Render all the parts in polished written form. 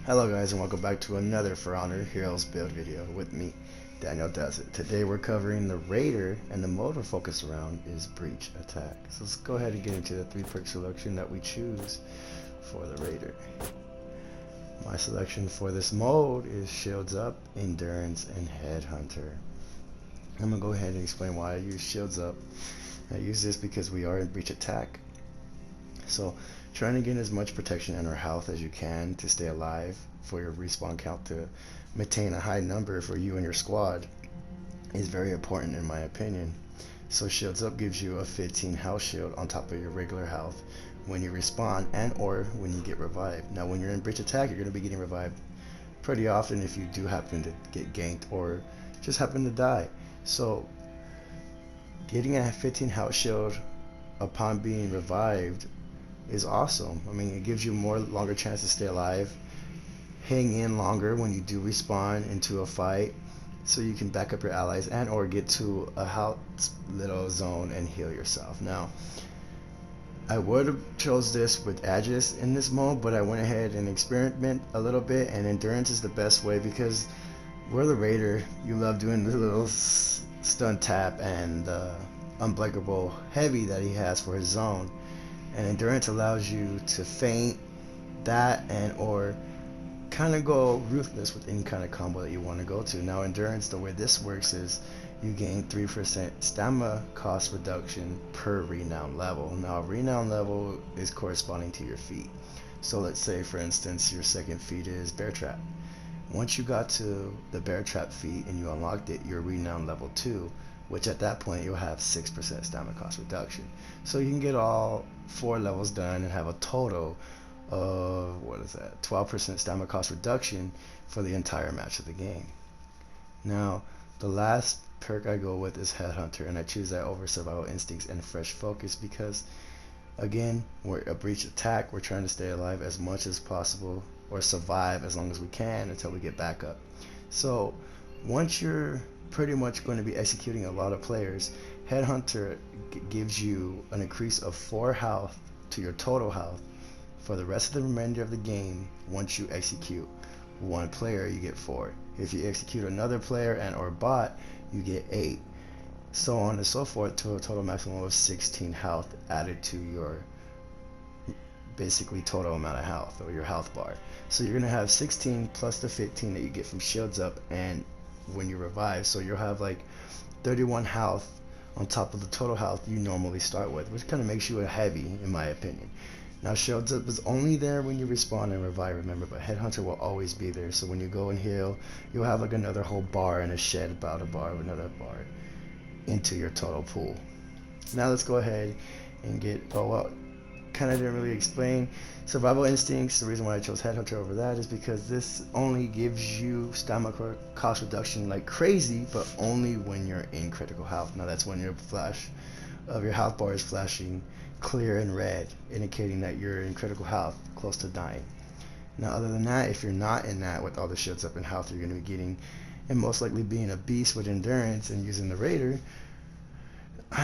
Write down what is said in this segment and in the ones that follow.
Hello guys, and welcome back to another For Honor Heroes build video with me, Daniel Does It. Today we're covering the Raider, and the mode we're focused around is Breach Attack. So let's go ahead and get into the 3-perk selection that we choose for the Raider. My selection for this mode is Shields Up, Endurance, and Headhunter. I'm going to go ahead and explain why I use Shields Up. I use this because we are in Breach Attack. So trying to gain as much protection and or health as you can to stay alive for your respawn count to maintain a high number for you and your squad is very important in my opinion. So Shields Up gives you a 15 health shield on top of your regular health when you respawn and or when you get revived. Now when you're in Breach Attack, you're going to be getting revived pretty often if you do happen to get ganked or just happen to die. So getting a 15 health shield upon being revived is awesome. I mean, it gives you longer chance to stay alive, hang in longer when you do respawn into a fight, so you can back up your allies and or get to a health little zone and heal yourself. Now, I would have chose this with Aegis in this mode, but I went ahead and experiment a little bit, and Endurance is the best way because we're the Raider. You love doing the little stun tap and the unbreakable heavy that he has for his zone. And Endurance allows you to feint that and or kind of go ruthless with any kind of combo that you want to go to. Now Endurance, the way this works is you gain 3% stamina cost reduction per renown level. Now renown level is corresponding to your feat. So let's say for instance your second feat is Bear Trap. Once you got to the Bear Trap feat and you unlocked it, you're renown level 2, which at that point you'll have 6% stamina cost reduction. So you can get all 4 levels done and have a total of, 12% stamina cost reduction for the entire match of the game. Now, the last perk I go with is Headhunter, and I choose that over Survival Instincts and Fresh Focus because, again, we're a Breach Attack. We're trying to stay alive as much as possible or survive as long as we can until we get back up. So, once you're pretty much going to be executing a lot of players, Headhunter gives you an increase of 4 health to your total health for the rest of the remainder of the game. Once you execute one player, you get 4. If you execute another player and or bot, you get 8. So on and so forth to a total maximum of 16 health added to your basically total amount of health or your health bar. So you're going to have 16 plus the 15 that you get from Shields Up and when you revive, so you'll have like 31 health on top of the total health you normally start with, which kind of makes you a heavy in my opinion. Now Shields Up is only there when you respawn and revive, remember, but Headhunter will always be there, so when you go and heal, you'll have like another whole bar and a shed about a bar with another bar into your total pool. Now let's go ahead and get, kind of didn't really explain Survival Instincts. The reason why I chose Headhunter over that is because this only gives you stamina cost reduction like crazy, but only when you're in critical health. Now that's when your flash of your health bar is flashing clear and red, indicating that you're in critical health, close to dying. Now other than that, if you're not in that with all the Shields Up in health, you're going to be getting, and most likely being a beast with Endurance and using the Raider.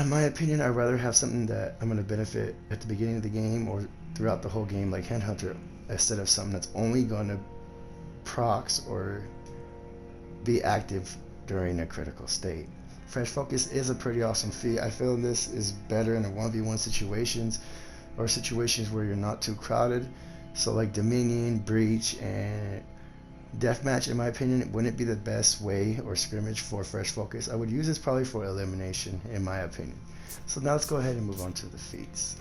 In my opinion, I'd rather have something that I'm going to benefit at the beginning of the game or throughout the whole game like Headhunter, instead of something that's only going to procs or be active during a critical state. Fresh Focus is a pretty awesome feat. I feel this is better in the 1v1 situations or situations where you're not too crowded. So like Dominion, Breach, and Deathmatch, in my opinion, wouldn't be the best way or scrimmage for Fresh Focus. I would use this probably for elimination, in my opinion. So now let's go ahead and move on to the feats.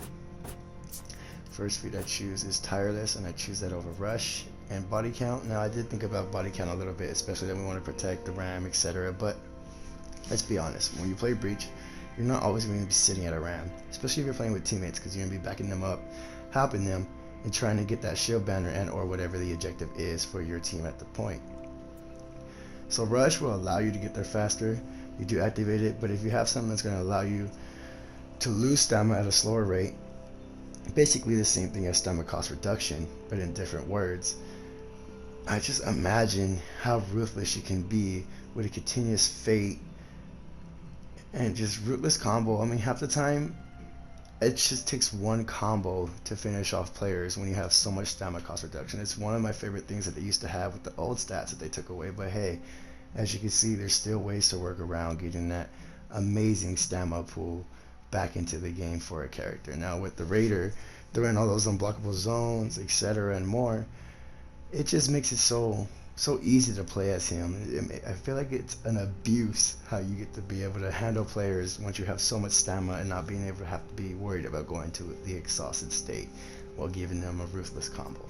First feat I choose is Tireless, and I choose that over Rush and Body Count. Now I did think about Body Count a little bit, especially that we want to protect the RAM, etc. But let's be honest, when you play Breach, you're not always going to be sitting at a RAM, especially if you're playing with teammates, because you're going to be backing them up, helping them, and trying to get that shield banner and or whatever the objective is for your team at the point. So Rush will allow you to get there faster. You do activate it, but if you have something that's going to allow you to lose stamina at a slower rate, basically the same thing as stamina cost reduction, but in different words, I just imagine how ruthless you can be with a continuous fate and just rootless combo. I mean, half the time it just takes one combo to finish off players when you have so much stamina cost reduction. It's one of my favorite things that they used to have with the old stats that they took away, but hey, as you can see, there's still ways to work around getting that amazing stamina pool back into the game for a character. Now with the Raider, throwing all those unblockable zones, etc. and more, it just makes it so easy to play as him. I feel like it's an abuse how you get to be able to handle players once you have so much stamina and not being able to have to be worried about going to the exhausted state while giving them a ruthless combo.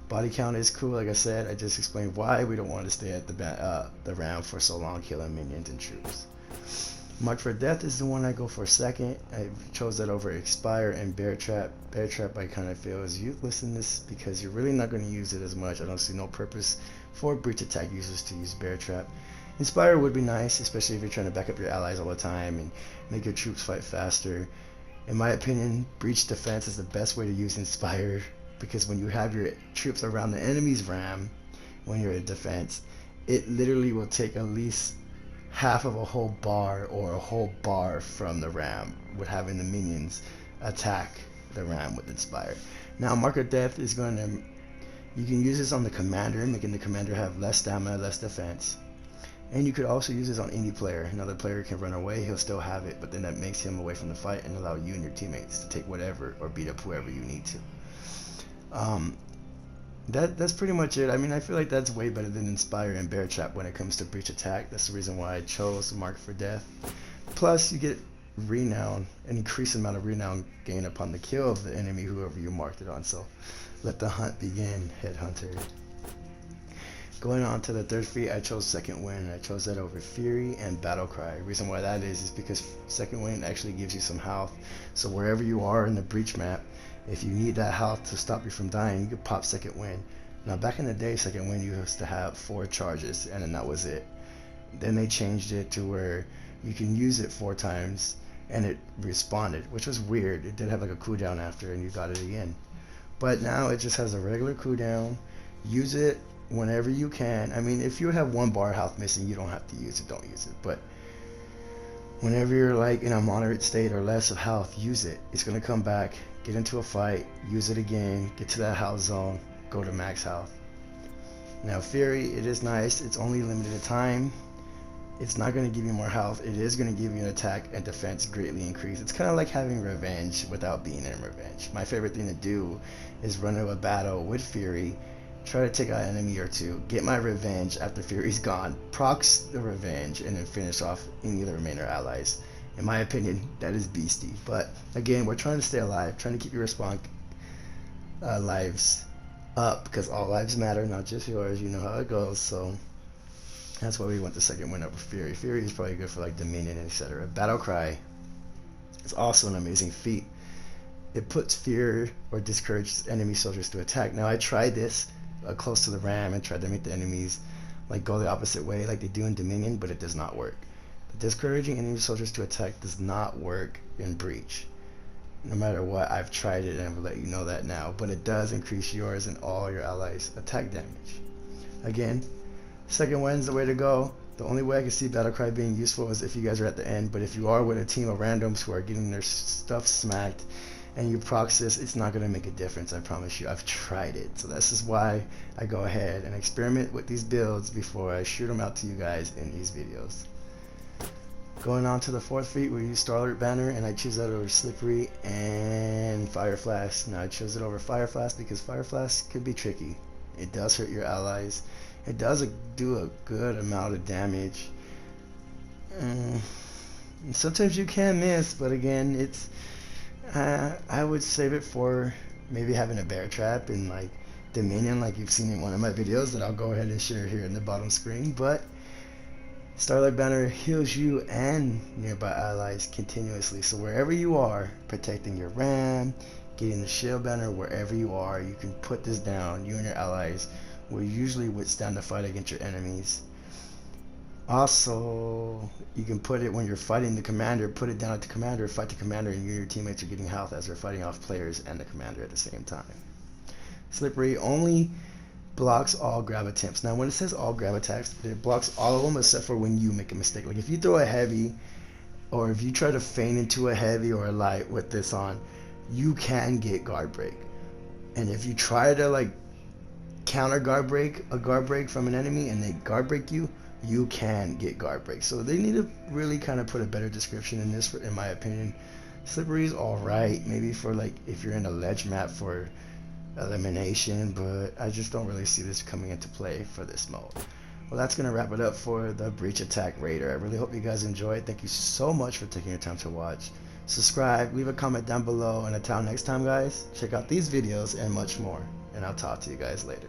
Body count is cool, like I said. I just explained why we don't want to stay at the ramp for so long killing minions and troops. Mark for Death is the one I go for second. I chose that over Expire and Bear Trap. Bear Trap I kind of feel is useless in this because you're really not going to use it as much. I don't see no purpose for Breach Attack users to use Bear Trap. Inspire would be nice, especially if you're trying to back up your allies all the time and make your troops fight faster. In my opinion, Breach Defense is the best way to use Inspire, because when you have your troops around the enemy's ram, when you're in defense, it literally will take at least half of a whole bar or a whole bar from the ram with having the minions attack the ram with Inspire. Now Mark of Death is going to, you can use this on the commander, making the commander have less stamina, less defense. And you could also use this on any player. Another player can run away, he'll still have it, but then that makes him away from the fight and allow you and your teammates to take whatever or beat up whoever you need to. That's pretty much it. I mean, I feel like that's way better than Inspire and Bear Trap when it comes to Breach Attack. That's the reason why I chose Mark for Death. Plus, you get renown, an increased amount of renown gain upon the kill of the enemy, whoever you marked it on. So, let the hunt begin, Headhunter. Going on to the third feat, I chose Second Wind. I chose that over Fury and Battle Cry. The reason why that is because Second Wind actually gives you some health. So wherever you are in the Breach map, if you need that health to stop you from dying, you could pop Second Wind. Now back in the day, Second Wind used to have 4 charges, and then that was it. Then they changed it to where you can use it 4 times and it responded, which was weird. It did have like a cooldown after and you got it again. But now it just has a regular cooldown. Use it whenever you can. I mean, if you have 1 bar health missing, you don't have to use it, don't use it. But whenever you're like in a moderate state or less of health, use it. It's gonna come back, get into a fight, use it again, get to that health zone, go to max health. Now Fury, it is nice, it's only limited time. It's not going to give you more health, it is going to give you an attack and defense greatly increased. It's kind of like having revenge without being in revenge. My favorite thing to do is run into a battle with Fury, try to take out an enemy or 2, get my revenge after Fury's gone, procs the revenge, and then finish off any of the remainder allies. In my opinion, that is beastie. But again, we're trying to stay alive, trying to keep your respawn lives up, because all lives matter, not just yours. You know how it goes. So that's why we went the Second Wind over Fury. Fury is probably good for like Dominion, etc. Battle Cry is also an amazing feat. It puts fear or discourages enemy soldiers to attack. Now I tried this close to the ram and tried to make the enemies like go the opposite way like they do in Dominion, but it does not work. Discouraging enemy soldiers to attack does not work in Breach. No matter what, I've tried it and I'm going to let you know that now, but it does increase yours and all your allies' attack damage. Again, Second Wind's the way to go. The only way I can see Battle Cry being useful is if you guys are at the end, but if you are with a team of randoms who are getting their stuff smacked and you proc this, it's not going to make a difference, I promise you. I've tried it. So this is why I go ahead and experiment with these builds before I shoot them out to you guys in these videos. Going on to the fourth feat, we use Starlight Banner, and I choose that over Slippery and Fire Flash. Now I chose it over Fire Flash because Fire Flash could be tricky. It does hurt your allies. It does do a good amount of damage. Sometimes you can miss, but again, it's I would save it for maybe having a Bear Trap in like Dominion, like you've seen in one of my videos that I'll go ahead and share here in the bottom screen. But Starlight Banner heals you and nearby allies continuously. So wherever you are, protecting your ram, getting the shield banner, wherever you are, you can put this down. You and your allies will usually withstand the fight against your enemies. Also, you can put it when you're fighting the commander, put it down at the commander, fight the commander, and you and your teammates are getting health as they're fighting off players and the commander at the same time. Slippery only blocks all grab attempts. Now when it says all grab attacks, it blocks all of them except for when you make a mistake. Like if you throw a heavy or if you try to feign into a heavy or a light with this on, you can get guard break. And if you try to like counter guard break a guard break from an enemy and they guard break you, you can get guard break. So they need to really kind of put a better description in this, in my opinion. Slippery is alright, maybe for like if you're in a ledge map for elimination, but I just don't really see this coming into play for this mode. Well, that's going to wrap it up for the Breach Attack Raider. I really hope you guys enjoyed. Thank you so much for taking your time to watch. Subscribe, leave a comment down below, and until next time guys, check out these videos and much more. And I'll talk to you guys later.